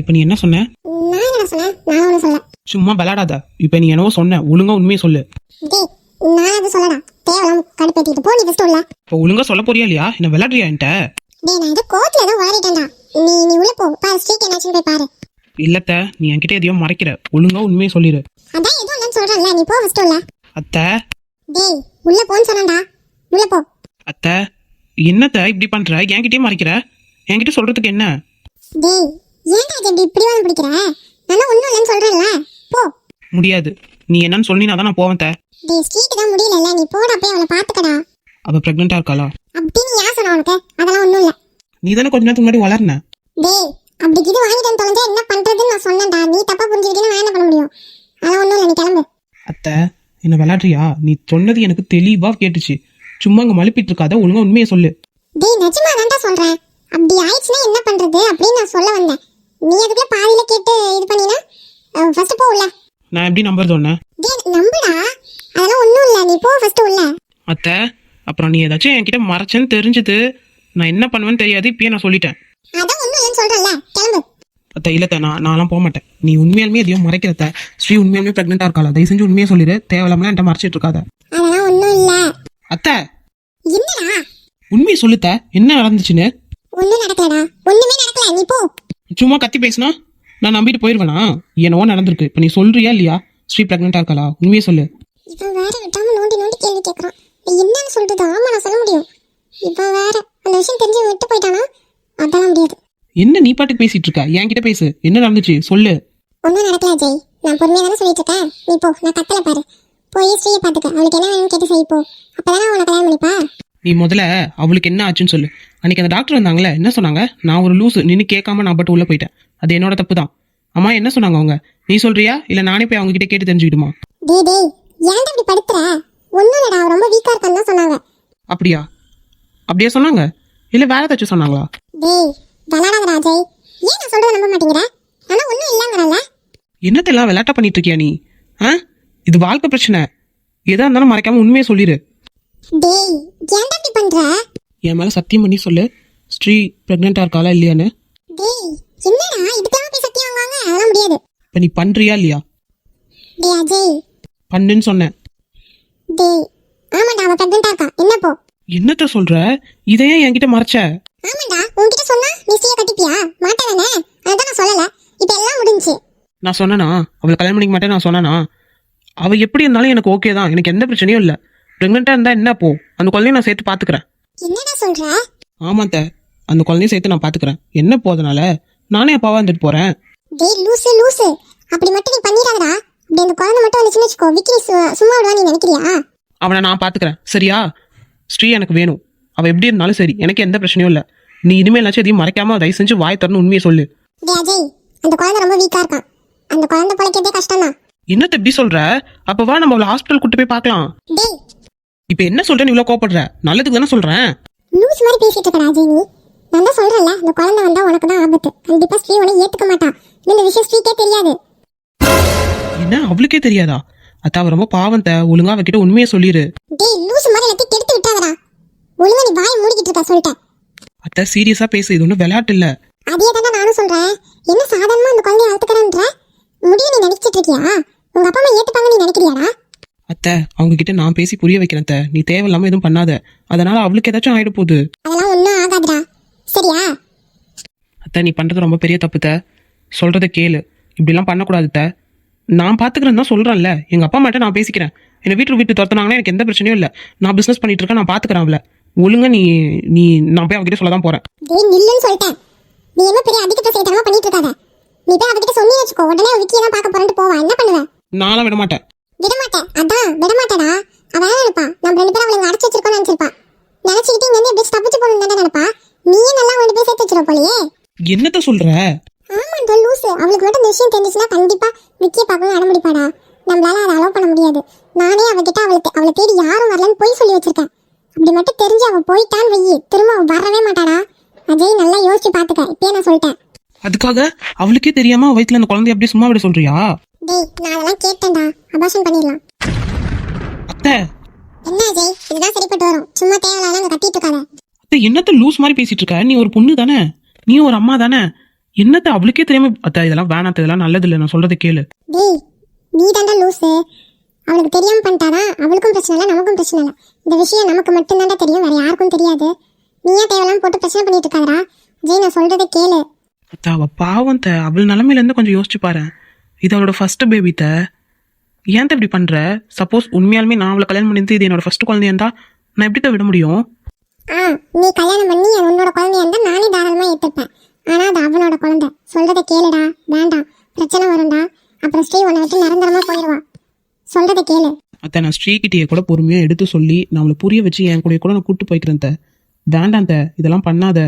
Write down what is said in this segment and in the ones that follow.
இப்ப நீ என்ன சொன்ன? நான் என்ன சொன்னேன்? நான் ஒன்றும் சொல்ல. சும்மா விளையாடாத. இப்ப நீ என்னவோ சொன்ன, ஒழுங்கா உண்மையை சொல்லு. டேய், நான் அது சொல்லடா. தேவலாம் கடுப்பேத்திட்டு போ. நீ ஃபர்ஸ்ட் உள்ள. இப்ப ஒழுங்கா சொல்ல போறியா இல்லையா? என்ன விளையாடுறியா என்கிட்ட? டேய், நான் இது கோர்ட்ல தான் வாரிட்டேன்டா. நீ உள்ள போ. பாரு ஸ்ட்ரீட் என்னாச்சுன்னு போய் பாரு. இல்லத்த, நீ என்கிட்ட எதையோ மறைக்கிற. ஒழுங்கா உண்மையை சொல்லிடு. அதான் எதுவும் இல்லைன்னு சொல்றேன்ல. நீ போ ஃபர்ஸ்ட் உள்ள. அத்தை. டேய், உள்ள போன்னு சொன்னேன்டா. உள்ள போ. அத்தை, என்னத்த இப்படி பண்ற? என்கிட்டயே மறைக்கிற. என்கிட்ட சொல்றதுக்கு என்ன? டேய், ஏன்டா ஜெண்டி இப்படி வந்து பிடிக்கிற? நான் ஒண்ணும் இல்லைன்னு சொல்றேன்ல. போ. முடியாது. நீ என்னன்னு சொன்னீனா தான் நான் போவேன். டேய், ஸ்ட்ரீட் தான் முடியலல்ல. நீ போடா, போய் அவளை பாத்துக்கடா. அவ பிரெக்னெண்டா இருக்காளா? அப்படின்னு யார் சொன்னா உனக்கு? அதெல்லாம் ஒண்ணும் இல்ல. நீ தானே கொஞ்ச நேரத்துக்கு முன்னாடி வளர்ன. டேய், அப்படி இது வாங்கிட்டு தொலைஞ்சா என்ன பண்றதுன்னு நான் சொன்னேன்டா. நீ தப்பா புரிஞ்சுக்கிட்டீங்கன்னா நான் என்ன பண்ண முடியும்? அதெல்லாம் ஒண்ணும் இல்ல. நீ கிளம்பு. அத்தை, என்ன விளையாடுறியா? நீ சொன்னது எனக்கு தெளிவா கேட்டுச்சு. சும்மா அங்க மழுப்பிட்டு இருக்காத. ஒழுங்கா உண்மையை சொல்லு. டேய், நிஜமா தான்டா சொல்றேன். அப்படி ஆயிடுச்சுன்னா என்ன பண்றது அப்படின்னு நான் சொல்ல வந்தேன். நீ அதுக்குள்ள பாதியில கேட்டு இது பண்ணினா ஃபர்ஸ்ட் போ உள்ள. நான் எப்படி நம்புறது ஒண்ணு? டேய், நம்புடா. அதெல்லாம் ஒண்ணும் இல்ல. நீ போ ஃபர்ஸ்ட் உள்ள. அத்தை, அப்புறம் நீ ஏதாச்சும் என்கிட்ட மறைச்சேன்னு தெரிஞ்சது நான் என்ன பண்ணுவேன்னு தெரியாது. இப்பயே நான் சொல்லிட்டேன். அதான் ஒண்ணும் இல்லைன்னு சொல்றேன்ல. கிளம்பு. அத்தை, இல்லத்த, நான்லாம் போக மாட்டேன். நீ உண்மையாலுமே எதையும் மறைக்கிறத. ஸ்ரீ உண்மையாலுமே பிரெக்னெண்டா இருக்காளா? தயவு செஞ்சு உண்மையை சொல்லிடு. தேவையில்லாமலாம் என்கிட்ட மறைச்சிட்டு இருக்காத. அதெல்லாம் ஒண்ணும் இல்ல. அத்தை, என்னடா? உண்மையை சொல்லுத்த. என்ன நடந்துச்சுன்னு? ஒண்ணும் நடக்கலடா. ஒண்ணுமே நடக்கல. நீ போ. சும்மா கத்தி பேசினா நான் நம்பிட்டு போயிருவேனா? என்னவோ நடந்திருக்கு. இப்ப நீ சொல்றியா இல்லையா? ஸ்ரீ பிரெக்னெண்டா இருக்காளா? உண்மையை சொல்லு. இவன் வேற விட்டாம நோண்டி நோண்டி கேள்வி கேட்கறான். என்னன்னு சொல்றது? ஆமா, நான் சொல்ல முடியும். இவன் வேற அந்த விஷயம் தெரிஞ்சு விட்டு போயிட்டானா? அதெல்லாம் முடியாது. என்ன நீ பாட்டுக்கு பேசிட்டு இருக்க? என்கிட்ட பேசு. என்ன நடந்துச்சு சொல்லு. ஒன்னும் நடக்கல ஜெய். நான் பொறுமையா தானே சொல்லிட்டு இருக்கேன். நீ போ. நான் கத்தல பாரு. போய் ஸ்ரீயை பாத்துக்க. அவளுக்கு என்ன வேணும்னு கேட்டு செய் போ. அப்பதானே அவனை கல்யாணம் பண்ணிப்பா. நீ முதல்ல அவளுக்கு என்ன ஆச்சுன்னு சொல்லு. அன்னைக்கு அந்த டாக்டர் வந்தாங்களே, என்ன சொன்னாங்க? நான் ஒரு லூசு நின்னு கேட்காம நான் பட்டு உள்ள போயிட்டேன். அது என்னோட தப்பு தான். அம்மா என்ன சொன்னாங்க அவங்க? நீ சொல்றியா இல்ல நானே போய் அவங்க கிட்ட கேட்டு தெரிஞ்சுக்கிட்டுமா? டேய் டேய், ஏன்டா இப்படி படுத்துற? ஒண்ணும் இல்லடா, ரொம்ப வீக்கா இருக்கான்னு தான் சொன்னாங்க. அப்படியா? அப்படியே சொன்னாங்க? இல்ல வேற ஏதாச்சும் சொன்னாங்களா? டேய், விளையாடாதடா ஜெய். ஏன் நான் சொல்றத நம்ப மாட்டேங்கிற? ஆனா ஒண்ணும் இல்லங்கறல. என்னத்தெல்லாம் விளையாட்ட பண்ணிட்டு இருக்கியா நீ? இது வாழ்க்கை பிரச்சனை. எதா இருந்தாலும் மறைக்காம உண்மையை சொல்லிடு. டேய், ஏன்டா இப்படி பண்ற? என் மேல சத்தியம் பண்ணி சொல்லு, ஸ்ரீ பிரெக்னெண்டா இருக்காளா இல்லையான்னு. டேய், என்னடா இதுக்கெல்லாம் போய் சத்தியம் வாங்குவாங்க? அதெல்லாம் முடியாது. இப்ப நீ பண்றியா இல்லையா? டேய் அஜய். பண்ணுன்னு சொன்னேன். டேய், ஆமாடா, அவ பிரெக்னெண்டா இருக்கா. என்ன போ? என்னத்த சொல்ற? இதையே என்கிட்ட மறைச்ச? ஆமாடா, உன்கிட்ட சொன்னா நீ ஸ்ரீயை கட்டிப்பியா? மாட்டானே. அதான் நான் சொல்லல. இப்ப எல்லாம் முடிஞ்சுச்சு. நான் சொன்னனா அவளை கல்யாணம் பண்ணிக்க மாட்டேன்? நான் சொன்னனா? அவ எப்படி இருந்தாலும் எனக்கு ஓகே தான். எனக்கு எந்த பிரச்சனையும் இல்ல. பிரெக்னெண்டா இருந்தா என்ன போ, அந்த குழந்தைய நான் சேர்த்து பாத்துக்கிறேன். என்னடா சொல்ற? ஆமாத்த, அந்த குழந்தைய சேர்த்து நான் பாத்துக்கிறேன். என்ன போதனால நானே அப்பாவா வந்துட்டு போறேன். டேய் லூசு லூசு, அப்படி மட்டும் நீ பண்ணிடாதடா. அப்படி அந்த குழந்தை மட்டும் வந்துச்சுன்னு வச்சுக்கோ, விக்கி சும்மா விடுவா நீ நினைக்கிறியா? அவனை நான் பாத்துக்கிறேன், சரியா? ஸ்ரீ எனக்கு வேணும். அவ எப்படி இருந்தாலும் சரி, எனக்கு எந்த பிரச்சனையும் இல்ல. நீ இனிமேலாச்சும் எதையும் மறைக்காம தயவு செஞ்சு வாய் திறந்து உண்மையை சொல்லு. டேய் அஜய், அந்த குழந்தை ரொம்ப வீக்கா இருக்கான். அந்த குழந்தை பிழைக்கிறதே கஷ்டம் தான். என்னத்த எப்படி சொல்ற? அப்ப வா நம்ம அவளை ஹாஸ்பிட்டல் கூட்டு போய் பார்க்கலாம். டேய், இப்ப என்ன சொல்றேன்னு இவ்வளவு கோபப்படுற? நல்லதுக்கு தானே சொல்றேன். லூஸ் மாதிரி பேசிட்டு இருக்கடா அஜய் நீ. நான் தான் சொல்றேன்ல, அந்த குழந்தை வந்தா உனக்கு தான் ஆபத்து. கண்டிப்பா ஸ்ரீ உன்னை ஏத்துக்க மாட்டா. இந்த விஷயம் ஸ்ரீக்கே தெரியாது. என்ன அவளுக்கே தெரியாதா? அத்தா அவ ரொம்ப பாவந்த. ஒழுங்கா அவகிட்ட உண்மையை சொல்லிரு. டேய் லூஸ் மாதிரி எல்லாத்தையும் கெடுத்து விட்டாதடா. ஒழுங்கா நீ வாய் மூடிக்கிட்டு இருக்க சொல்லிட்டேன். அத்தா சீரியஸா பேசு, இது ஒன்றும் விளையாட்டு இல்ல. அதே தானே நானும் சொல்றேன். என்ன சாதாரணமா அந்த குழந்தைய வளர்த்துக்கிறேன்ற முடிய நீ நினைச்சிட்டு இருக்கியா? உங்க அப்பா அம்மா ஏத்துப்பாங்க நீ நினைக்கிறியாடா? அத்தை, அவங்க கிட்ட நான் பேசி புரிய வைக்கிறேன். அத்தை, நீ தேவையில்லாம எதுவும் பண்ணாத. அதனால அவளுக்கு ஏதாச்சும் ஆயிட போகுது. அதெல்லாம் ஒன்றும் ஆகாதுடா, சரியா? அத்தை, நீ பண்றது ரொம்ப பெரிய தப்பு. சொல்றத கேளு. இப்படிலாம் பண்ணக்கூடாது. நான் பாத்துக்கிறேன் தான் சொல்றேன்ல. எங்க அப்பா அம்மாட்ட நான் பேசிக்கிறேன். என்னை வீட்டு துரத்துனாங்கன்னா எனக்கு எந்த பிரச்சனையும் இல்லை. நான் பிசினஸ் பண்ணிட்டு இருக்கேன், நான் பாத்துக்கிறேன் அவளை. ஒழுங்கா நீ நீ நான் போய் அவகிட்ட சொல்லதான் போறேன். டேய் நில்லுன்னு சொல்லிட்டேன். நீ என்ன பெரிய அதிகத்தை செய்யறமா பண்ணிட்டு இருக்காத. நீ போய் அவகிட்ட சொன்னி வச்சுக்கோ, உடனே விக்கியை தான் பார்க்க போறேன்னு போவா. என்ன பண்ணுவ? நானும் விட மாட்டேன். விடமாட்டேன். அதான் விடமாட்டேடா. அவ என்ன நினைப்பா? நம்ம 2 பேரும் அவளை அடைச்சு வச்சிருக்கோம்னு நினைச்சிருப்பா. நினைச்சுக்கிட்டு இங்க இருந்து எப்படி தப்பிச்சு போகணும்னு தானே நினைப்பா. நீயே நல்லா 2 பேர் சேர்த்து வச்சிருக்க போலயே. என்னத்த சொல்ற? ஆமாண்டா லூசு. அவளுக்கு மட்டும் இந்த விஷயம் தெரிஞ்சுச்சுன்னா கண்டிப்பா விக்கியை பார்க்கணும் அடம்பிடிப்பாடா. நம்மளால அதை அலோவ் பண்ண முடியாது. நானே அவகிட்ட அவளை தேடி யாரும் வரலன்னு போய் சொல்லி வச்சிருக்கேன். அப்படி மட்டும் தெரிஞ்சு அவ போயிட்டான்னு வெயி, திரும்ப அவ வரவே மாட்டாடா. அஜய் நல்லா யோசிச்சு பாத்துக்க. இப்பயே நான் சொல்லிட்டேன். அதுக்காக அவளுக்கே தெரியாம வயித்துல அந்த குழந்தைய அப்படியே சும்மா விட சொல்றியா? டேய், நான் அதெல்லாம் கேட்டேன்டா. அபார்ஷன் பண்ணிடலாம். அத்தை, என்ன அஜய், இதுதான் சரிப்பட்டு வரும். சும்மா தேவையில்லாம கத்திட்டு இருக்காத. அத்தை, என்னத்த லூஸ் மாதிரி பேசிட்டு இருக்க? நீ ஒரு பொண்ணு தானே, நீ ஒரு அம்மா தானே. என்னத்த அவளுக்கே தெரியாம அத்தை இதெல்லாம் வேணாத்த, இதெல்லாம் நல்லது இல்லை, நான் சொல்றதை கேளு. டேய் நீ தாண்டா லூசு. அவளுக்கு தெரியாம பண்ணிட்டாதான் அவளுக்கும் பிரச்சனை இல்லை, நமக்கும் பிரச்சனை இல்லை. இந்த விஷயம் நமக்கு மட்டும்தான்டா தெரியும், வேற யாருக்கும் தெரியாது. நீயே தேவையில்லாம போட்டு பிரச்சனை பண்ணிட்டு இருக்காதடா. ஜெய் நான் சொல்றதை கேளு. அத்த அவ பாவம் த, அவள் நிலைமையில இருந்து கொஞ்சம் யோசிச்சு பாரு. இது அவளோட ஃபர்ஸ்ட் பேபி த. ஏன் இப்படி பண்ற? சப்போஸ் உண்மையாலுமே நான் அவளை கல்யாணம் பண்ணிட்டு இது என்னோட ஃபர்ஸ்ட் குழந்தையா இருந்தா நான் எப்படி தான் விட முடியும்? நீ கல்யாணம் பண்ணி அது உன்னோட குழந்தையா இருந்தா நானே தாராளமா ஏத்துப்பேன். ஆனா அது அவனோட குழந்தை. சொல்றதை கேளுடா. வேண்டாம், பிரச்சனை வரும்டா. அப்புறம் ஸ்ரீ உன்னை விட்டு நிரந்தரமா போயிடுவா. சொல்றதை கேளு. அத்த நான் ஸ்ரீகிட்டியை கூட பொறுமையா எடுத்து சொல்லி நான் அவளை புரிய வச்சு என் கூட நான் கூட்டு போய்க்கிறேன் த. வேண்டாம் த, இதெல்லாம் பண்ணாத.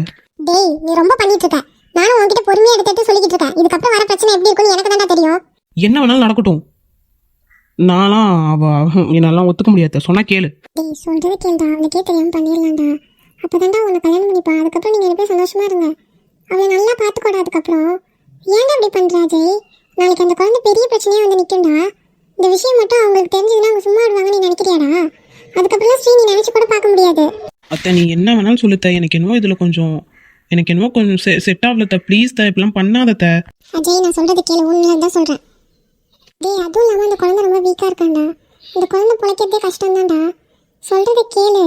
டேய் நீ ரொம்ப பண்ணிட்டு இருக்க. நானும் உன்கிட்ட பொறுமையா எடுத்து சொல்லிக்கிட்டு இருக்கேன். இதுக்கப்புறம் வர பிரச்சனை எப்படி இருக்கும்னு எனக்கு தான்டா தெரியும். என்ன வேணாலும் நடக்கட்டும், நான்லாம் என்னாலாம் ஒத்துக்க முடியாது. சொன்னா கேளு. டேய் சொல்றது கேளுடா. அவளுக்கே தெரியாம பண்ணிடலாம்டா. அப்பதான்டா உன்னை கல்யாணம் பண்ணிப்பா. அதுக்கப்புறம் நீங்க 2 பேரும் சந்தோஷமா இருங்க. அவளை நல்லா பாத்துக்கோடா. அதுக்கப்புறம் ஏன்டா இப்படி பண்றா ஜெய்? நாளைக்கு அந்த குழந்தை பெரிய பிரச்சனையா வந்து நிக்கும்டா. இந்த விஷயம் மட்டும் அவங்களுக்கு தெரிஞ்சதுன்னா அவங்க சும்மா விடுவாங்கன்னு நீ நினைக்கிறியாடா? அதுக்கப்புறம் ஸ்ரீ நீ நினைச்சு கூட பார்க்க முடியாது. அத்தை நீ என்ன வேணாலும் சொல்லுத்த, எனக்கு என்னமோ கொஞ்சம் செட் ஆகலத்த. ப்ளீஸ் த, இப்பெல்லாம் பண்ணாதத்த. அஜய் நான் சொல்றது கேளு. உண்மையில தான் சொல்றேன். டேய் அதுவும் இல்லாம அந்த குழந்தை ரொம்ப வீக்கா இருக்காண்டா. இந்த குழந்தை பிழைக்கிறதே கஷ்டம் தான்டா. சொல்றதை கேளு.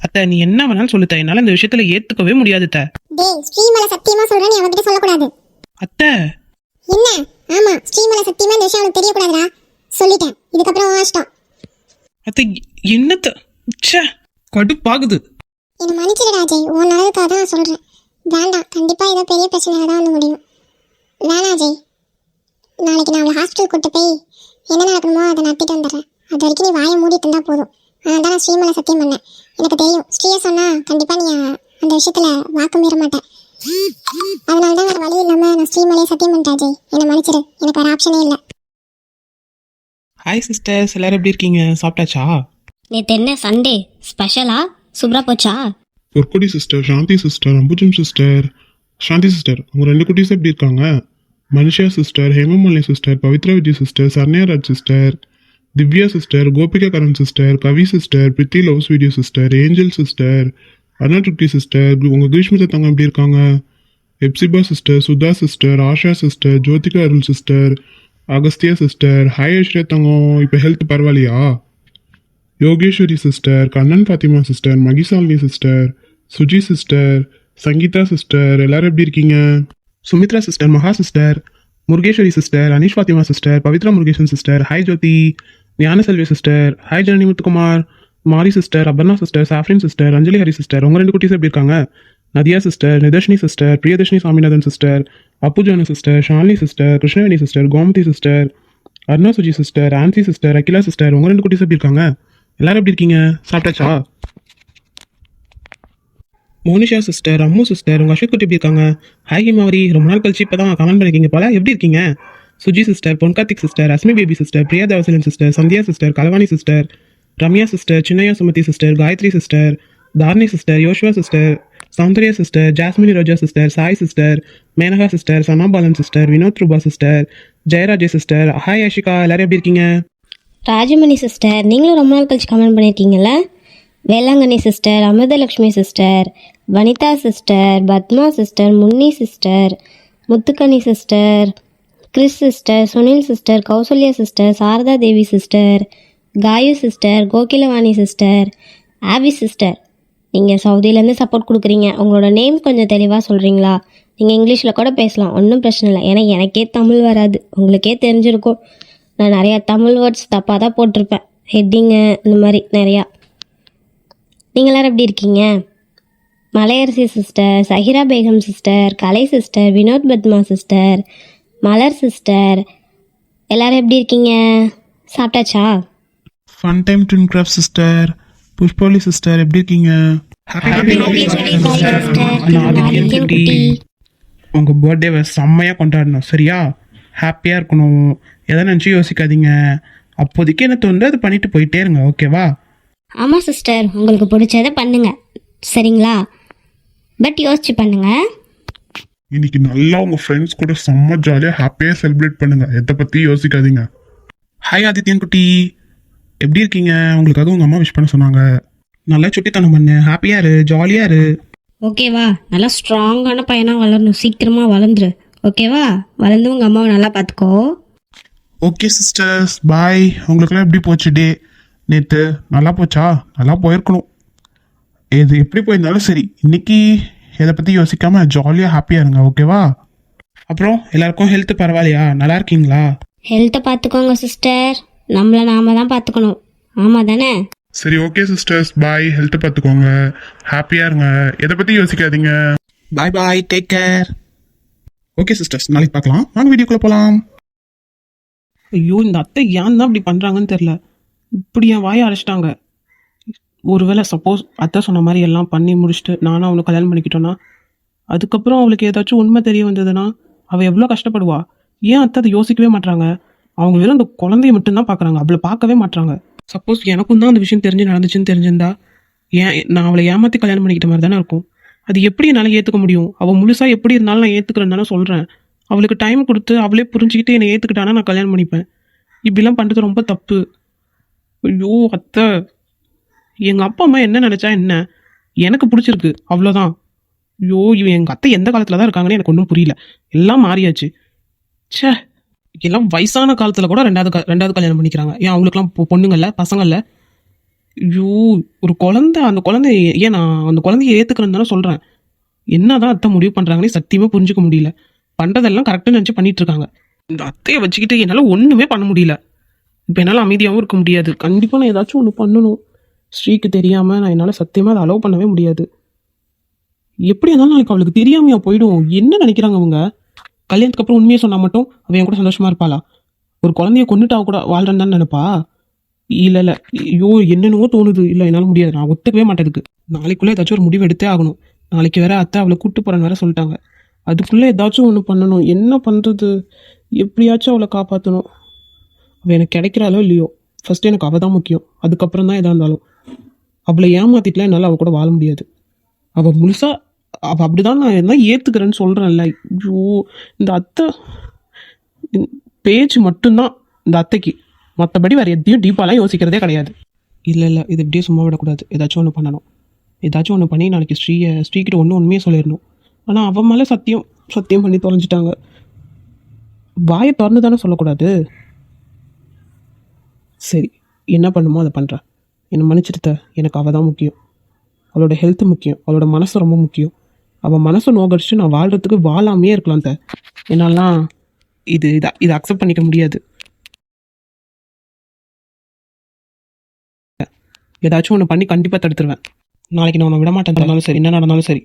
அத்தை நீ என்ன வேணாலும் சொல்லுத்த, என்னால இந்த விஷயத்துல ஏத்துக்கவே முடியாது த. டேய் ஸ்ரீ மேல சத்தியமா சொல்றேன், நீ அவகிட்ட சொல்லக்கூடாது. அத்தை என்ன? ஆமா ஸ்ரீ மேல சத்தியமா இந்த விஷயம் அவளுக்கு தெரியக்கூடாதுடா. சொல்லிட்டேன். இதுக்கப்புறம் உன் இஷ்டம். அத்தை என்னத்த ச்சே, கடுப்பாகுது. என்னை மன்னிச்சிடா அஜய். உன் நல்லதுக்காக தான் நான் சொல்றேன். வேண்டாம், கண்டிப்பா ஏதோ பெரிய பிரச்சனையாக தான் வந்து முடியும். வேணாம் அஜய். நாளைக்கு நான் அவளை ஹாஸ்பிட்டல் கூட்டு போய் என்ன நடக்கணுமோ அதை நடத்திட்டு வந்துடுறேன். அது வரைக்கும் நீ வாயை மூடிட்டு இருந்தா போதும். அதனால தான் நான் ஸ்ரீ மேல சத்தியம் பண்ணேன். எனக்கு தெரியும் ஸ்ரீயை சொன்னா கண்டிப்பா நீ அந்த விஷயத்துல வாக்கு மீற மாட்டேன். அதனால தான் வேற வழி இல்லாம நான் ஸ்ரீ மேலேயே சத்தியம் பண்ணிட்டேன் அஜய். என்னை மன்னிச்சிடு. எனக்கு வேற ஆப்ஷனே இல்லை. ஹாய் சிஸ்டர்ஸ், எல்லாரும் எப்படி இருக்கீங்க? சாப்பிட்டாச்சா? நேற்று என்ன சண்டே ஸ்பெஷலா? சூப்பராக போச்சா? Porkodi sister, Shanthi sister, Ambujam sister. Shanthi sister அவங்க 2 குட்டீஸ் எப்படி இருக்காங்க? Manisha sister, Hemamalini sister, Pavithra Vijay sister, Saranyaraj sister, Divya sister, Gopika Karan sister, Kavi sister, Preethi loves video sister, Angel sister, Aruna Tripti sister, உங்கள் கிரீஷ்மிதா தங்க எப்படி இருக்காங்க? Ebsiba sister, Sudha sister, Asha sister, Jyothika Arul sister, Agasthya sister. Hi Aishwarya தங்கம், இப்போ ஹெல்த் பரவாயில்லையா? Yogeshwari sister, Kannan Fathima sister, மகிசாலினி sister, Suji sister, Sangeetha sister, எல்லாரும் எப்படி இருக்கீங்க? Sumithra sister, Maha sister, Murugeshwari sister, Aneesh Fathima sister, Pavithra Murugesan sister, hi Jyothi, Gnanaselvi sister, hi Janani Muthukumar, Mari sister, Aparna sister, Shafrin sister, Anjali Hari sister. உங்கள் 2 குட்டீஸ் எப்படி இருக்காங்க? Nadhiya sister, Nitharshini sister, Priyadharshini Saminathan sister, Appujanu sister, Shalini sister, Krishnaveni sister, Gomathi sister, Aruna Suji sister, Ancy sister, Akila sister. உங்கள் 2 குட்டீஸ் எப்படி இருக்காங்க? எல்லாரும் எப்படி இருக்கீங்க? சாப்பிட்டாச்சா? மோனிஷா சிஸ்டர், அம்மு சிஸ்டர், உங்கள் அஸ்வித் குட்டி எப்படி இருக்காங்க? ஹாய் ஹிமாவரி, ரொம்ப நாள் கழிச்சு இப்போ தான் கமெண்ட் பண்ணிருக்கீங்க போல, எப்படி இருக்கீங்க? Suji sister, Ponkarthik sister, Asmi baby sister, Priya Devasalan sister, Sandhya sister, Kalavani sister, Ramya sister, Chinnaiya Sumathi sister, Gayathri sister, Tharni sister, Yoshua sister, Soundarya sister, Jasmini Roja sister, Sai sister, Menaka sister, Sanabalan sister, Vinoth Roopa sister, Jeyaraje sister. Hi Ashika, எல்லாரும் எப்படி இருக்கீங்க? ராஜமணி சிஸ்டர், நீங்களும் ரொம்ப நாள் கழிச்சு கமெண்ட் பண்ணியிருக்கீங்கல்ல. Velankanni sister, Amirthalakshmi sister, Vanitha sister, Padma sister, Munni sister, Muthukani sister, Chris sister, Sunil sister, Kausalya sister, Saradha Devi sister, Gayu sister, Kokilavani sister, Aavi sister. நீங்கள் சவுதியிலேருந்து சப்போர்ட் கொடுக்குறீங்க. உங்களோட நேம் கொஞ்சம் தெளிவாக சொல்கிறீங்களா? நீங்கள் இங்கிலீஷில் கூட பேசலாம், ஒன்றும் பிரச்சனை இல்லை. ஏன்னா எனக்கே தமிழ் வராது, உங்களுக்கே தெரிஞ்சிருக்கும். நான் நிறையா தமிழ் வேர்ட்ஸ் தப்பாக தான் போட்டிருப்பேன், ஹெட்டிங்கு இந்த மாதிரி நிறையா. நீங்கள் எல்லோரும் எப்படி இருக்கீங்க? மலையரசி சிஸ்டர், சஹிரா பேகம் சிஸ்டர், கலை சிஸ்டர், வினோத் பத்மா சிஸ்டர், மலர் சிஸ்டர், எல்லோரும் எப்படி இருக்கீங்க? சாப்பிட்டாச்சா? Fun time twin craft sister, Pushpoli sister, எப்படி இருக்கீங்க? உங்கள் பர்த்டேவை செம்மையாக கொண்டாடணும், சரியா? ஹாப்பியாக இருக்கணும், எதை நினச்சி யோசிக்காதீங்க. அப்போதைக்கு என்ன தோணுதோ அது பண்ணிட்டு போயிட்டே இருங்க, ஓகேவா? ஆமாம் சிஸ்டர், உங்களுக்கு பிடிச்சதை பண்ணுங்க, சரிங்களா? பட் யோசிச்சு பண்ணுங்க. இன்னைக்கு நல்லா உங்க ஃப்ரெண்ட்ஸ் கூட செம்ம ஜாலியாக ஹாப்பியாக செலிப்ரேட் பண்ணுங்க. எதை பற்றி யோசிக்காதீங்க. ஹாய் ஆதித்யன் குட்டி, எப்படி இருக்கீங்க? உங்களுக்காக உங்கள் அம்மா விஷ் பண்ண சொன்னாங்க. நல்லா சுட்டித்தனம் பண்ணு, ஹாப்பியாக இரு, ஜாலியாக இரு. ஓகேவா? நல்லா ஸ்ட்ராங்கான பையனாக வளரணும், சீக்கிரமாக வளர்ந்துரு. ஓகேவா? வளர்ந்து உங்கள் அம்மாவை நல்லா பார்த்துக்கோ. ஓகே சிஸ்டர்ஸ், பாய். உங்களுக்குலாம் எப்படி போச்சு டே நேற்று? நல்லா போச்சா? நல்லா போயிருக்கணும். இது எப்படி போயிருந்தாலும் சரி, இன்னைக்கு இதை பற்றி யோசிக்காமல் ஜாலியாக ஹாப்பியாக இருங்க. ஓகேவா? அப்புறம் எல்லாருக்கும் ஹெல்த் பரவாயில்லையா? நல்லா இருக்கீங்களா? ஹெல்த்தை பார்த்துக்கோங்க சிஸ்டர். நம்மளை நாம தான் பார்த்துக்கணும். ஆமாம் தானே? சரி, ஓகே சிஸ்டர்ஸ், பாய். ஹெல்த்தை பார்த்துக்கோங்க, ஹாப்பியாக இருங்க, எதை பற்றி யோசிக்காதீங்க. பாய் பாய், டேக் கேர். ஓகே சிஸ்டர்ஸ், நாளைக்கு பார்க்கலாம். வாங்க வீடியோக்குள்ளே போகலாம். ஐயோ, இந்த அத்தை ஏன் தான் இப்படி பண்ணுறாங்கன்னு தெரில. இப்படி என் வாயை அடைச்சிட்டாங்க. ஒருவேளை சப்போஸ் அத்தை சொன்ன மாதிரி எல்லாம் பண்ணி முடிச்சுட்டு நானும் அவனை கல்யாணம் பண்ணிக்கிட்டோன்னா, அதுக்கப்புறம் அவளுக்கு ஏதாச்சும் உண்மை தெரிய வந்ததுன்னா அவள் எவ்வளோ கஷ்டப்படுவா. ஏன் அத்தை அதை யோசிக்கவே மாட்றாங்க? அவங்க வெறும் அந்த குழந்தைய மட்டும்தான் பார்க்குறாங்க, அவளை பார்க்கவே மாட்றாங்க. சப்போஸ் எனக்கும் தான் அந்த விஷயம் தெரிஞ்சு நடந்துச்சுன்னு தெரிஞ்சிருந்தா நான் அவளை ஏமாற்றி கல்யாணம் பண்ணிக்கிட்ட மாதிரி தானே இருக்கும். அது எப்படி என்னால் ஏற்றுக்க முடியும்? அவள் முழுசாக எப்படி இருந்தாலும் நான் ஏற்றுக்கிறேன்னு தானே சொல்கிறேன். அவளுக்கு டைம் கொடுத்து அவளே புரிஞ்சுக்கிட்டு என்னை ஏற்றுக்கிட்டானா நான் கல்யாணம் பண்ணிப்பேன். இப்படிலாம் பண்ணுறது ரொம்ப தப்பு. ஐயோ அத்தை, எங்கள் அப்பா அம்மா என்ன நினச்சா என்ன, எனக்கு பிடிச்சிருக்கு அவ்வளோதான். ஐயோ, இவன் எங்கள் அத்தை எந்த காலத்தில் தான் இருக்காங்கன்னு எனக்கு ஒன்றும் புரியல. எல்லாம் மாறியாச்சு. ச்சே, எல்லாம் வயசான காலத்தில் கூட ரெண்டாவது கல்யாணம் பண்ணிக்கிறாங்க. ஏன் அவங்களுக்குலாம் பொண்ணுங்கள்ல பசங்கள்ல? ஐயோ, ஒரு குழந்தை, அந்த குழந்தைய ஏன் நான் அந்த குழந்தைய ஏற்றுக்கிறேன்னு தானே சொல்கிறேன். என்ன தான் அத்தை முடிவு பண்ணுறாங்கன்னே சத்தியமாக புரிஞ்சுக்க முடியல. பண்ணுறதெல்லாம் கரெக்டாக நினச்சி பண்ணிட்டு இருக்காங்க. இந்த அத்தையை வச்சுக்கிட்டு என்னால் ஒன்றுமே பண்ண முடியல. இப்போ என்னால் அமைதியாகவும் இருக்க முடியாது. கண்டிப்பாக நான் ஏதாச்சும் ஒன்று பண்ணணும். ஸ்ரீக்கு தெரியாமல் நான் என்னால் சத்தியமாக அதை அலோவ் பண்ணவே முடியாது. எப்படி இருந்தாலும் நாளைக்கு அவளுக்கு தெரியாமையா போயிடும். என்ன நினைக்கிறாங்க அவங்க? கல்யாணத்துக்கு அப்புறம் உண்மையை சொன்னால் மட்டும் அவன் என் கூட சந்தோஷமாக இருப்பாளா? ஒரு குழந்தைய கொண்டுட்டு அவ கூட வாழ்றேன்னு தான் நினைப்பா? இல்லை, ஐயோ என்னென்னவோ தோணுது. இல்லை, என்னால் முடியாது, நான் ஒத்துக்கவே மாட்டேதுக்கு. நாளைக்குள்ளே ஏதாச்சும் ஒரு முடிவு எடுத்தே ஆகணும். நாளைக்கு வேற அத்தை அவளை கூட்டு போகிறேன்னு வேற சொல்லிட்டாங்க. அதுக்குள்ளே ஏதாச்சும் ஒன்று பண்ணணும். என்ன பண்ணுறது? எப்படியாச்சும் அவளை காப்பாற்றணும். அவள் எனக்கு கிடைக்கிறாளோ இல்லையோ, ஃபஸ்ட்டு எனக்கு அவள் தான் முக்கியம். அதுக்கப்புறம் தான் எதாக இருந்தாலும். அவளை ஏமாத்திட்டுலாம் என்னால் அவள் கூட வாழ முடியாது. அவள் முழுசாக அவள் அப்படிதான் நான் என்ன ஏற்றுக்கிறேன்னு சொல்கிறேன்ல. ஐயோ, இந்த அத்தை பேச்சு மட்டும்தான் இந்த அத்தைக்கு. மற்றபடி வேறு எதையும் டீப்பாலாம் யோசிக்கிறதே கிடையாது. இல்லை, இது இப்படியே சும்மா விடக்கூடாது. ஏதாச்சும் ஒன்று பண்ணணும். ஏதாச்சும் ஒன்று பண்ணி நாளைக்கு ஸ்ரீக்கிட்ட உண்மையே சொல்லிடணும். ஆனால் அவன் மேலே சத்தியம் பண்ணி தொலைஞ்சிட்டாங்க. வாயை திறந்து தானே சொல்லக்கூடாது. சரி, என்ன பண்ணுமோ அதை பண்ணுறேன். என்னை மன்னிச்சிடுத்த. எனக்கு அவள் தான் முக்கியம். அவளோட ஹெல்த் முக்கியம். அவளோட மனசு ரொம்ப முக்கியம். அவள் மனசை நோக்கடிச்சு நான் வாழ்கிறதுக்கு வாழாமையே இருக்கலாம். என்னாலாம் இதை அக்செப்ட் பண்ணிக்க முடியாது. ஏதாச்சும் ஒன்று பண்ணி கண்டிப்பாக தடுத்துருவேன். நாளைக்கு நான் உன்னை விடமாட்டேன். நடந்தாலும் சரி, என்ன நடந்தாலும் சரி,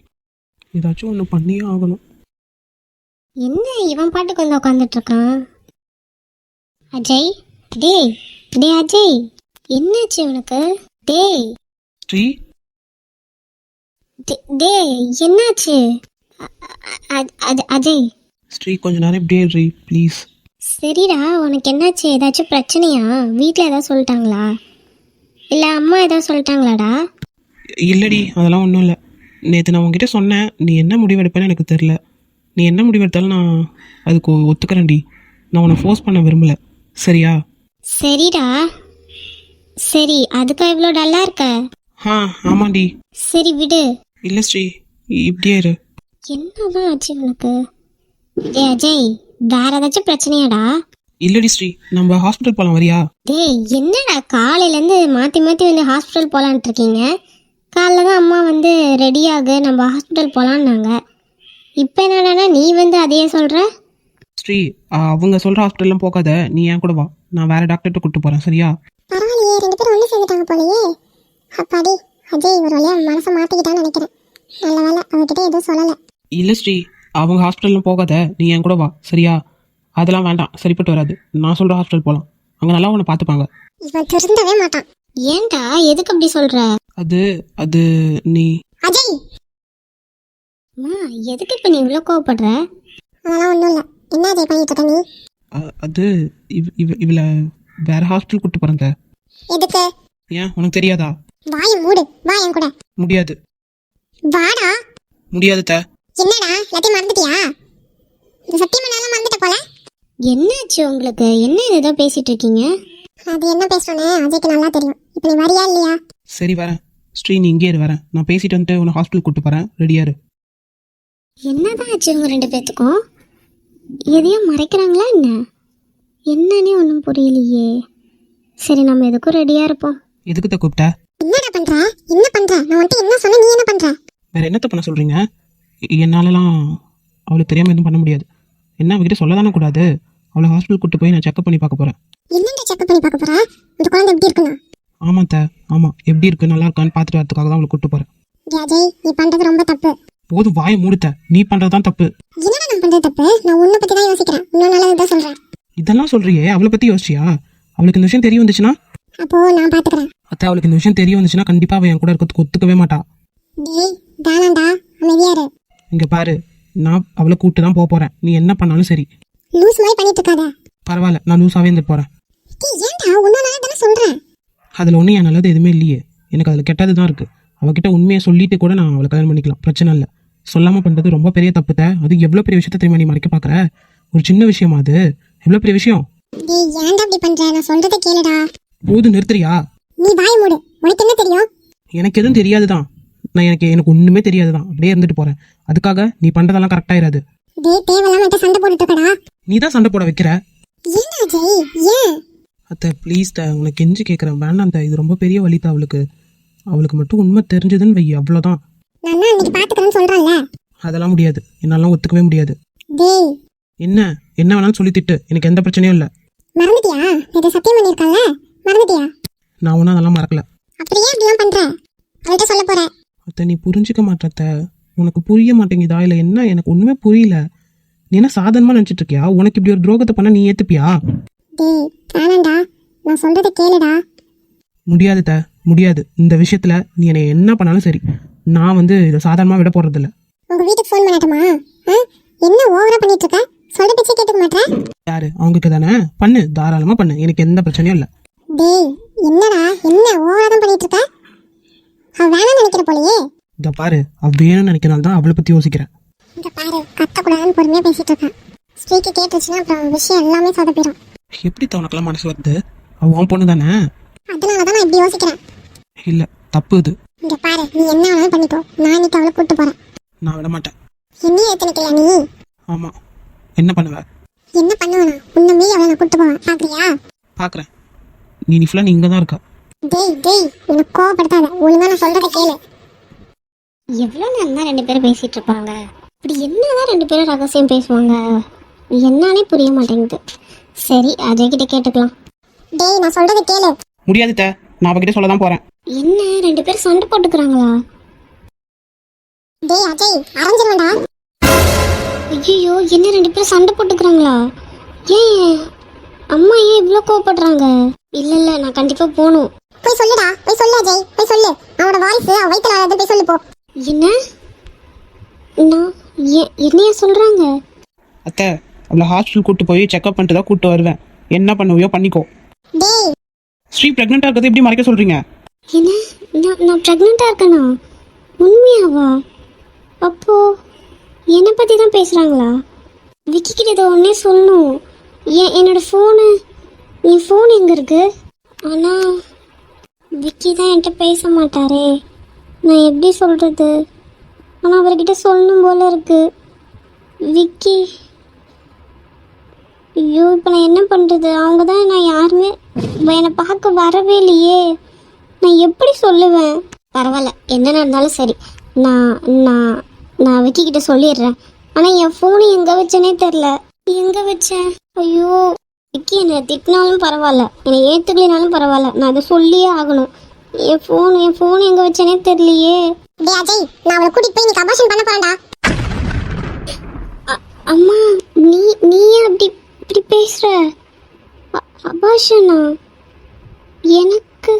ஏதாச்சும் ஒன்று பண்ணியே ஆகணும். என்ன இவன் பாட்டுக்கு வந்து உட்காந்துட்டு இருக்கான்? அஜய், டேய் அஜய், என்னாச்சு உனக்கு? டேய் ஸ்ரீ, டேய் என்னாச்சு? அஜய், ஸ்ரீ கொஞ்ச நேரம் இப்படியே இரு ப்ளீஸ். சரிடா, உனக்கு என்னாச்சு? ஏதாச்சும் பிரச்சனையா? வீட்டில் ஏதாவது சொல்லிட்டாங்களா? இல்லை அம்மா ஏதாவது சொல்லிட்டாங்களாடா? இல்லடி, அதெல்லாம் ஒன்றும் இல்லை. நேற்று நான் உங்ககிட்ட சொன்னேன். நீ என்ன முடிவெடுப்பேன்னு எனக்கு தெரில. நீ என்ன முடிவெடுத்தாலும் நான் அதுக்கு ஒத்துக்கிறேன்டி. நான் உன்னை ஃபோர்ஸ் பண்ண விரும்பலை, சரியா? சரிடா, சரி. அதுக்கா இவ்வளோ டல்லா இருக்க? ஆமாண்டி. சரி விடு. இல்லை ஸ்ரீ, இப்படியே இரு. என்னதான் ஆச்சு உனக்கு? டேய் அஜய், வேற ஏதாச்சும் பிரச்சனையாடா? இல்லடி ஸ்ரீ, நம்ம ஹாஸ்பிட்டல் போகலாம், வரியா? டேய் என்னடா காலையிலேருந்து மாற்றி வந்து ஹாஸ்பிட்டல் போகலான்ட்டு இருக்கீங்க? காலைல தான் அம்மா வந்து ரெடியாகு நம்ம ஹாஸ்பிட்டல் போகலான்னாங்க. இப்போ என்னடானா நீ வந்து அதையே சொல்கிற? ஸ்ரீ, அவங்க சொல்கிற ஹாஸ்பிட்டல்லாம் போகாத. நீ ஏன் கூட வா, நான் வேறு டாக்டர்கிட்ட கூப்பிட்டு போகிறேன், சரியா? பரவாயில்லையே, 2 பேரும் ஒன்று சேர்ந்துட்டாங்க போலயே. அப்பாடி, அஜய் ஒரு வழியாக மனசை மாற்றிக்கிட்டான்னு நினைக்கிறேன். நல்ல வேலை அவகிட்ட எதுவும் சொல்லலை. இல்லை ஸ்ரீ, அவங்க ஹாஸ்பிட்டல்லாம் போகாத. நீ ஏன் கூட வா, சரியா? அதெல்லாம் வேண்டாம், சரிப்பட்டு வராது. நான் சொல்கிற ஹாஸ்பிட்டல் போகலாம். அங்கே நல்லா உன்னை பார்த்துப்பாங்க. இவன் திருந்தவே மாட்டான். ஏன்டா, எதுக்கு அப்படி சொல்ற? அது நீ அஜய், எதுக்கு இப்போ நீ இவ்வளோ கோவப்படுற? அதெல்லாம் ஒன்றும் இல்லை. என்ன அஜய் பண்ணிட்டு இருக்க நீ? அது இவளை வேற ஹாஸ்பிட்டல் கூப்பிட்டு போகிறேன். எதுக்கு? ஏன் உனக்கு தெரியாதா? வாயை மூடு, வா என் கூட. முடியாது. வாடா. முடியாது த. என்னடா எல்லாத்தையும் மறந்துட்டியா? இந்த சத்தியமா நல்லா மறந்துட்ட போல. என்னாச்சு உங்களுக்கு? என்ன ஏதோ பேசிட்டு இருக்கீங்க? அது என்ன பேசுறேன்னு அஜய்க்கு நல்லா தெரியும். இப்போ நீ வரியா இல்லையா? சரி வரேன். ஸ்ரீ நீ இங்கே இரு வரேன். நான் பேசிட்டு வந்துட்டு உன்னை ஹாஸ்பிட்டல் கூட்டு போகிறேன். ரெடியா இரு. என்னதான் ஆச்சு இவங்க 2 பேத்துக்கும்? எதையும் மறைக்கிறாங்களா என்ன? என்னன்னே ஒன்றும் புரியலையே. சரி, நம்ம எதுக்கும் ரெடியாக இருப்போம். எதுக்கு தான் கூப்பிட்ட? என்னடா பண்ற? என்ன பண்ற? நான் வந்துட்டு என்ன சொன்ன, நீ என்ன பண்ற? வேற என்னத்த பண்ண சொல்கிறீங்க? என்னாலலாம் அவளுக்கு தெரியாமல் எதுவும் பண்ண முடியாது. என்ன அவகிட்ட சொல்ல தானே கூடாது. அவளை ஹாஸ்பிட்டல் கூட்டு போய் நான் செக்அப் பண்ணி பார்க்க போகிறேன். என்னடா செக் பண்ணி பார்க்க போற? இந்த குழந்தை எப்படி இருக்குண்ணா? ஆமாம் ஆமாம், எப்படி இருக்கு நல்லா இருக்கான்னு பார்த்துட்டு வரதுக்காக தான் அவளை கூட்டு போகிறேன். அஜய், நீ பண்றது ரொம்ப தப்பு. போது வாயை மூடுத்த. நீ பண்ணுறது தான் தப்பு. என்னடா நான் பண்றது தப்பு? நான் உன்னை பத்தி தான் யோசிக்கிறேன். இன்னும் நல்லதுதான் சொல்றேன். இதெல்லாம் சொல்றியே, அவளை பற்றி யோசிச்சியா? அவளுக்கு இந்த விஷயம் தெரிய வந்துச்சுன்னா? அப்போ நான் பாத்துக்கிறேன். அத்தை, அவளுக்கு இந்த விஷயம் தெரிய வந்துச்சுன்னா கண்டிப்பாக அவள் என் கூட இருக்கிறதுக்கு ஒத்துக்கவே மாட்டா. டேய் தானாண்டா, அமைதியா இரு. இங்கே பாரு, நான் அவளை கூப்பிட்டு தான் போக போகிறேன். நீ என்ன பண்ணாலும் சரி. லூஸ் மாதிரி பண்ணிட்டு இருக்காத. பரவாயில்ல, நான் லூஸாகவே இருந்துட்டு போகிறேன். டேய் ஏன்டா, உன்ன நான் தானே சொல்றேன். அதில் ஒன்றும் என் நல்லது எதுவுமே இல்லையே. எனக்கு அதில் கெட்டது தான் இருக்குது. அவகிட்ட உண்மையை சொல்லிட்டு கூட நான் அவளை கல்யாணம் பண்ணிக்கலாம், பிரச்சனை இல்லை. சொல்லாமல் பண்ணுறது ரொம்ப பெரிய தப்புத்த. அது எவ்வளோ பெரிய விஷயத்த தெரியுமா நீ மறைக்க பார்க்குற? ஒரு சின்ன விஷயமா அது? எவ்வளோ பெரிய விஷயம். டேய் ஏன்டா இப்படி பண்ற? நான் சொல்றதை கேளுடா. போது நிறுத்துறியா? நீ வாய மூடு. உனக்கு என்ன தெரியும்? எனக்கு எதுவும் தெரியாது தான். எனக்கு ஒன்றுமே தெரியாது தான். அப்படியே இருந்துட்டு போகிறேன். அதுக்காக நீ பண்ணுறதெல்லாம் கரெக்டாகிடாது. டேய் தேவையில்லாம என்கிட்ட சண்டை போட்டுட்டு இருக்கடா. நீ தான் சண்டை போட வைக்கிற. ஏன்டா அஜய், ஏன்? அத்தை ப்ளீஸ் உனக்கு கெஞ்சி கேட்குறேன், வேண்டாம் இது ரொம்ப பெரிய வலி தான் அவளுக்கு. அவளுக்கு மட்டும் உண்மை தெரிஞ்சதுன்னு வை, அவ்வளோதான். நான் தான் இன்னைக்கு பாத்துக்கிறேன்னு சொல்றேன்ல. அதெல்லாம் முடியாது, என்னாலாம் ஒத்துக்கவே முடியாது. டேய் என்ன வேணாலும் சொல்லி திட்டு, எனக்கு எந்த பிரச்சனையும் இல்லை. மறந்துட்டியா? நேத்து சத்தியம் பண்ணிருக்கல, மறந்துட்டியா? நான் ஒன்றும் அதெல்லாம் மறக்கல. அப்புறம் ஏன் இப்படிலாம் பண்ற? அவள்கிட்ட சொல்ல போற. அத்தை நீ புரிஞ்சிக்க மாட்டத்த. உனக்கு புரிய மாட்டேங்குதா இல்லை என்ன? எனக்கு ஒன்றுமே புரியல. நீ என்ன சாதாரணமாக நினச்சிட்டு இருக்கியா? உனக்கு இப்படி ஒரு துரோகத்தை பண்ண நீ ஏற்றுப்பியா? டேய் வேணாண்டா, நான் சொல்றதை கேளுடா. முடியாது முடியாது. இந்த விஷயத்துல நீ என்னை என்ன பண்ணாலும் சரி, நான் இதை சாதாரணமாக விட போறதில்ல. உங்க வீட்டுக்கு ஃபோன் பண்ணட்டுமா? என்ன ஓவரா பண்ணிட்டு இருக்க? சொல்ற பேச்சே கேட்டுக்க மாட்டேன். யாரு? அவங்களுக்கு தானே. பண்ணு, தாராளமா பண்ணு, எனக்கு எந்த பிரச்சனையும் இல்லை. டேய் என்னடா, என்ன ஓவரா தான் பண்ணிட்டு இருக்க? அவ வேணாம்னு நினைக்கிற போலயே. இதை பாரு, அவ வேணும்னு நினைக்கிறனால தான் அவளை பத்தி யோசிக்கிறேன். இந்த பாரு, கத்தக்கூடாதுன்னு பொறுமையா பேசிட்டு இருக்கேன். ஸ்ரீக்கு கேட்டுச்சுன்னா அப்புறம் விஷயம் எல்லாமே சொதப்பிடும். எப்படி உனக்கெல்லாம் மனசு வருது? அவ உன் பொண்ணு தானே. அதனாலதான் நான் இப்படி யோசிக்கிறேன். இல்ல, தப்பு இது. இங்க பாரு, நீ என்ன வேணாலும் பண்ணிக்கோ. நான் இன்னைக்கு அவளை கூட்டு போறேன். நான் விட மாட்டேன். என்னையும் எத்தனைக்கல நீ? ஆமா, என்ன பண்ணுவ? என்ன பண்ணுவேனா? உன்னை மீறி அவளை நான் கூட்டு போவேன், பாக்குறியா? பாக்குறேன். நீ ஃபுல்லா நீ இங்க தான் இருக்க. டேய் எனக்கு கோவப்படுத்தாத. ஒழுங்கா நான் சொல்றதை கேளு. எவ்வளோ நேரம் தான் 2 பேரும் பேசிட்டு இருப்பாங்க? இப்படி என்னதான் 2 பேரும் ரகசியம் பேசுவாங்க? என்னன்னே புரிய மாட்டேங்குது. சரி, அஜய் கிட்ட கேட்டுக்கலாம். டேய் நான் சொல்றதை கேளு. முடியாது நான் அவகிட்ட சொல்ல தான் போறேன். என்ன 2 பேரும் சண்டை போட்டுக்கிறாங்களா? டேய் அஜய், அரைஞ்சிருவேன்டா. ஐயோ, என்ன 2 பேரும் சண்டை போட்டுக்கிறாங்களா? ஏன் அம்மா ஏன் இவ்வளோ கோவப்படுறாங்க? இல்ல நான் கண்டிப்பா போகணும். போய் சொல்லுடா, போய் சொல்லு அஜய், போய் சொல்லு. அவனோட வாய்ஸ் அவ வயித்துல வராது, போய் சொல்லு போ. என்ன? நான் என்னைய சொல்றாங்க? அத்தை, அவளை ஹாஸ்பிட்டல் கூட்டு போய் செக்அப் பண்ணிட்டு தான் கூட்டு வருவேன். என்ன பண்ணுவியோ பண்ணிக்கோ. டேய் ஸ்ரீ பிரெக்னெண்டா இருக்கிறது எப்படி மறைக்க சொல்றீங்க? என்ன? நான் ப்ரெக்னெண்ட்டாக இருக்கேனா? உண்மையாவா? அப்போ என்னை பற்றி தான் பேசுகிறாங்களா? விக்கி கிட்ட இதை ஒன்றே சொல்லணும். என்னோட ஃபோனு, என் ஃபோன் எங்கே இருக்கு? ஆனால் விக்கி தான் என்கிட்ட பேச மாட்டாரே, நான் எப்படி சொல்கிறது? ஆனால் அவர்கிட்ட சொல்லணும் போல இருக்கு. விக்கி, ஐயோ இப்போ நான் என்ன பண்ணுறது? அவங்க தான் நான் யாருமே என்னை பார்க்க வரவே இல்லையே, நான் எப்படி சொல்லுவேன்? பரவாயில்ல, என்ன நடந்தாலும் சரி, நான் நான் நான் விக்கி கிட்ட சொல்லிடுறேன். ஆனால் என் ஃபோனு எங்கே வச்சேனே தெரில. எங்கே வச்சேன்? ஐயோ, விக்கி என்னை திட்டினாலும் பரவாயில்ல, என்னை ஏற்றுக்கலினாலும் பரவாயில்ல, நான் அதை சொல்லியே ஆகணும். என் ஃபோன் எங்கே வச்சேனே தெரியலையே. டேய் அஜய், நான் அவளை கூட்டிட்டு போய் நீ அபார்ஷன் பண்ண போறேன்டா. அம்மா, நீ அப்படி இப்படி பேசுற? அபார்ஷனா? எனக்கு